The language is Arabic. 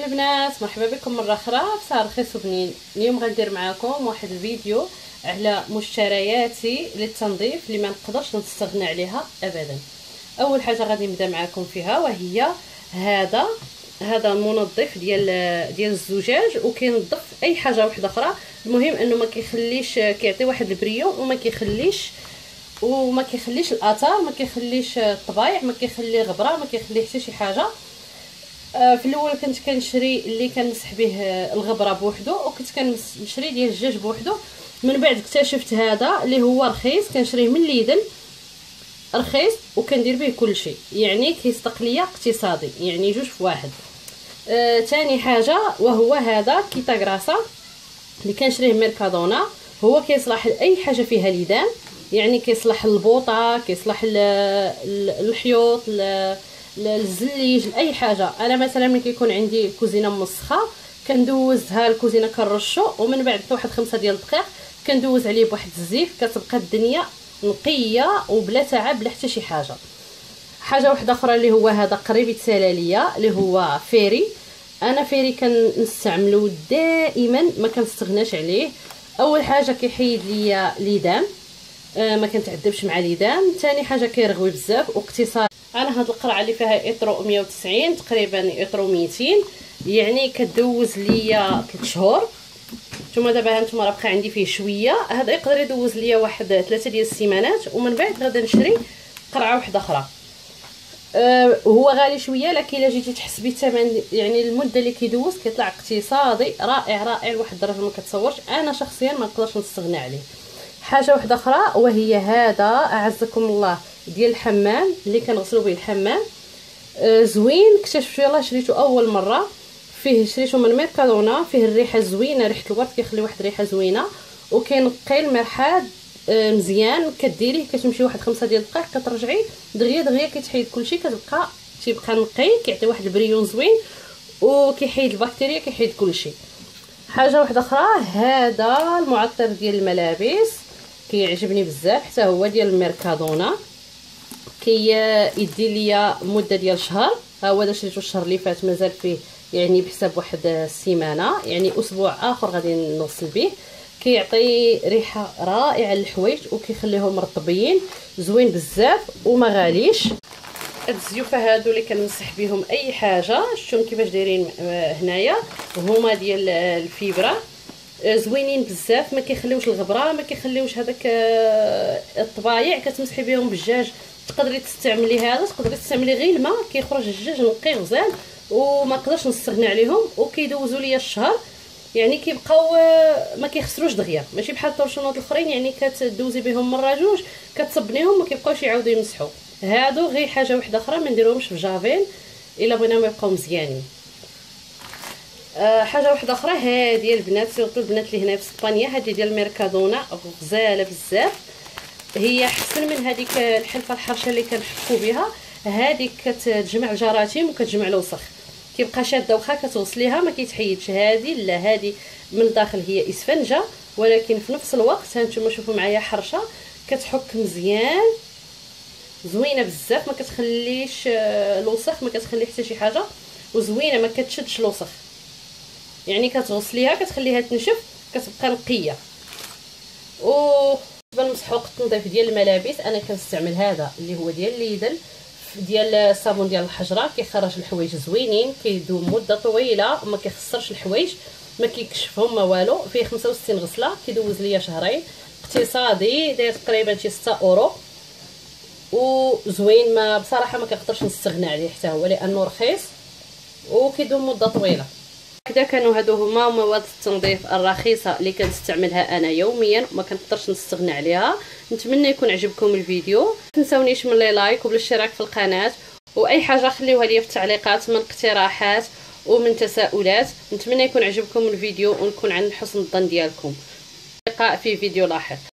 البنات، مرحبا بكم مره اخرى في سهر رخيص وبنين. اليوم غندير معكم واحد الفيديو على مشترياتي للتنظيف اللي ما نقدرش نستغنى عليها ابدا. اول حاجه غادي نبدا معكم فيها وهي هذا المنظف ديال الزجاج، وكينظف اي حاجه واحده اخرى. المهم انه ما كيخليش، كيعطي واحد البريون وما كيخليش الاثار، ما كيخليش الطبايع، ما كيخلي غبره، ما كيخلي حتى شي حاجه. في الاول كنت كنشري اللي كنمسح به الغبره بوحدو، وكنت كنشري ديال الدجاج بوحدو. من بعد اكتشفت هذا اللي هو رخيص، كنشريه من ليدل رخيص وكندير به كل شيء، يعني كيصدق ليا اقتصادي، يعني جوج في واحد. ثاني حاجه وهو هذا كيتا غراسا اللي كنشريه ميركادونا. هو كيصلح لاي حاجه فيها ليدان، يعني كيصلح للبوطه، كيصلح الحيوط، الزليج، لاي حاجه. انا مثلا ملي كيكون عندي الكوزينه مسخه كندوزها الكوزينه كنرشو، ومن بعد واحد 5 ديال الدقائق كندوز عليه بواحد الزيت، كتبقى الدنيا نقيه وبلا تعب بلا حتى شي حاجه. حاجه واحده اخرى اللي هو هذا قريب يتسالى ليا اللي هو فيري. انا فيري كنستعملو دائما، ما كنستغناش عليه. اول حاجه كيحيد ليا ليدان، ما كنتعذبش مع ليدان. ثاني حاجه كيرغوي بزاف واقتصادي. انا هاد القرعه اللي فيها اطرو 190 تقريبا اطرو 200، يعني كدوز ليا 3 شهور. نتوما دابا هانتوما راه بقى عندي فيه شويه، هذا يقدر يدوز ليا واحد 3 ديال السيمانات، ومن بعد غادي نشري قرعه واحده اخرى. هو غالي شويه، لكن الا جيتي تحسبي الثمن، يعني المده اللي كيدوز كيطلع اقتصادي رائع رائع لواحد الدرجه ما كتصورش. انا شخصيا ما نقدرش نستغنى عليه. حاجه واحده اخرى وهي هذا اعزكم الله ديال الحمام اللي كنغسلوا به الحمام. زوين، اكتشفت يلاه شريته اول مره، شريته من ميركادونا، فيه الريحه زوينه، ريحه الورد، كيخلي واحد الريحه زوينه، وكينقي المرحاض مزيان. كديريه كتمشي واحد 5 ديال الدقائق كترجعي دغيا كيتحيد كلشي، تيبقى نقي، كيعطي واحد البريون زوين، وكيحيد البكتيريا، كيحيد كلشي. حاجه واحده اخرى هذا المعطر ديال الملابس، كيعجبني بزاف، حتى هو ديال الميركادونا، يدي ليا مده ديال شهر. ها هو شريته الشهر اللي فات، مازال فيه يعني بحساب واحد السيمانه، يعني اسبوع اخر غادي نغسل به. كيعطي ريحه رائعه للحوايج وكيخليهم مرطبين، زوين بزاف وما غاليش. هاد الزيوفه هادو اللي كنمسح بهم اي حاجه، شفتهم كيفاش دايرين هنايا، هما ديال الفيبرا، زوينين بزاف، ما كيخليوش الغبره، ما كيخليوش هذاك الطبايع. كتمسحي بهم بالدجاج، تقدري تستعملي هذا، تقدري تستعملي غير الماء، كيخرج الدجاج نقي غزال وما نقدرش نستغنى عليهم، وكيدوزوا ليا الشهر، يعني كيبقاو ما كيخسروش دغيا، ماشي بحال الطرشونات الاخرين يعني كتدوزي بهم مره جوج كتصبنيهم ما كيبقاوش يعاودوا يمسحوا. هادو غير حاجه واحده اخرى ما نديروهمش في جافيل الا بغيناهم يبقاو مزيانين. حاجه واحده اخرى هادي البنات، سيرتو البنات اللي هنا في اسبانيا، هادي ديال ميركادونا غزاله بزاف، هي احسن من هذيك الحلفه الحرشه اللي كنحكوا بها. هذيك كتجمع الجراثيم وكتجمع الوسخ، كيبقى شاده واخا كتوصليها ما كيتحيدش. هذه لا، هذه من الداخل هي اسفنجه، ولكن في نفس الوقت هانتوما شوفوا معايا حرشه، كتحك مزيان، زوينه بزاف، ما كتخليش الوسخ، ما كتخلي حتى شي حاجه، وزوينه ما كتشدش الوسخ، يعني كتغسليها كتخليها تنشف كتبقى نقيه. بالمسحوق التنظيف ديال الملابس انا كنستعمل هذا اللي هو ديال ليدل، ديال الصابون ديال الحجره، كيخرج الحوايج زوينين، كيدوم مده طويله، ما كيخسرش الحوايج، ما كيكشفهم ما والو. فيه 65 غسله، كيدوز ليا شهرين، اقتصادي، داير تقريبا شي 6 اورو، وزوين. ما بصراحه ما كنقدرش نستغنى عليه حتى هو، لانه رخيص وكيدوم مده طويله. هكذا كانوا هادو هما مواد التنظيف الرخيصه اللي كنستعملها انا يوميا وما كنقدرش نستغنى عليها. نتمنى يكون عجبكم الفيديو، ما تنساونيش من لايك وبالاشتراك في القناه، واي حاجه خليوها لي في التعليقات من اقتراحات ومن تساؤلات. نتمنى يكون عجبكم الفيديو ونكون عند حسن الظن ديالكم. اللقاء في فيديو لاحق.